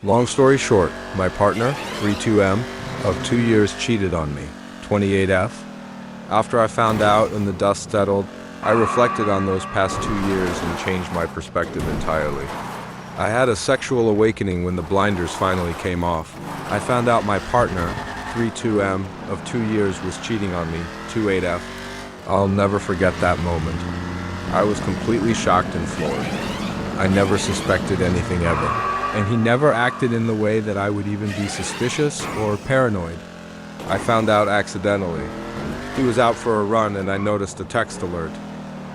Long story short, my partner, 32M, of 2 years cheated on me, 28F. After I found out and the dust settled, I reflected on those past 2 years and changed my perspective entirely. I had a sexual awakening when the blinders finally came off. I found out my partner, 32M, of 2 years was cheating on me, 28F. I'll never forget that moment. I was completely shocked and floored. I never suspected anything ever, and he never acted in the way that I would even be suspicious or paranoid. I found out accidentally. He was out for a run and I noticed a text alert.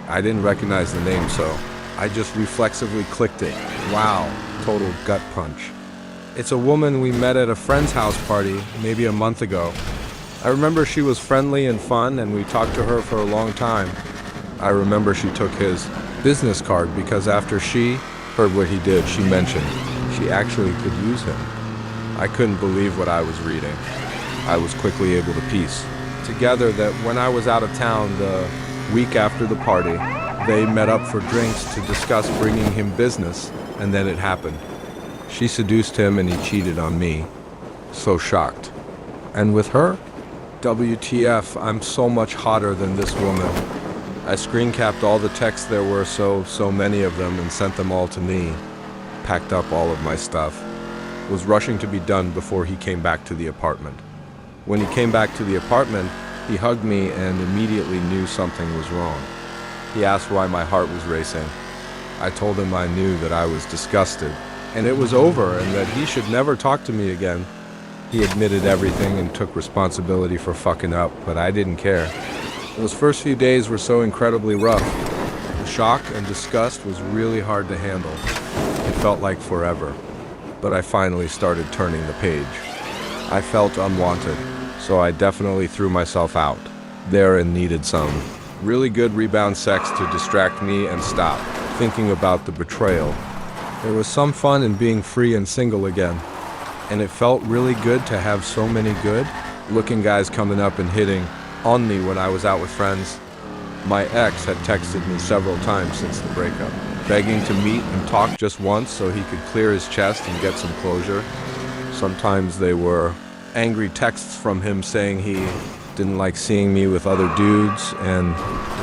I didn't recognize the name, so I just reflexively clicked it. Wow, total gut punch. It's a woman we met at a friend's house party maybe a month ago. I remember she was friendly and fun and we talked to her for a long time. I remember she took his business card because after she heard what he did, she mentioned she actually could use him. I couldn't believe what I was reading. I was quickly able to piece together that when I was out of town the week after the party, they met up for drinks to discuss bringing him business, and then it happened. She seduced him and he cheated on me. So shocked. And with her? WTF, I'm so much hotter than this woman. I screen capped all the texts there were, so many of them, and sent them all to me. Packed up all of my stuff. Was rushing to be done before he came back to the apartment. When he came back to the apartment, he hugged me and immediately knew something was wrong. He asked why my heart was racing. I told him I knew that I was disgusted, and it was over, and that he should never talk to me again. He admitted everything and took responsibility for fucking up, but I didn't care. Those first few days were so incredibly rough. The shock and disgust was really hard to handle. It felt like forever, but I finally started turning the page. I felt unwanted, so I definitely threw myself out there and needed some really good rebound sex to distract me and stop thinking about the betrayal. There was some fun in being free and single again, and it felt really good to have so many good-looking guys coming up and hitting on me when I was out with friends. My ex had texted me several times since the breakup, begging to meet and talk just once so he could clear his chest and get some closure. Sometimes they were angry texts from him saying he didn't like seeing me with other dudes and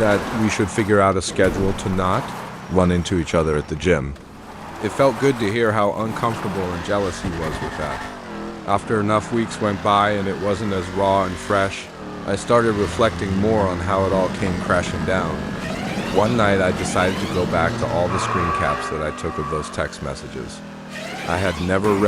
that we should figure out a schedule to not run into each other at the gym. It felt good to hear how uncomfortable and jealous he was with that. After enough weeks went by and it wasn't as raw and fresh, I started reflecting more on how it all came crashing down. One night I decided to go back to all the screen caps that I took of those text messages. I had never read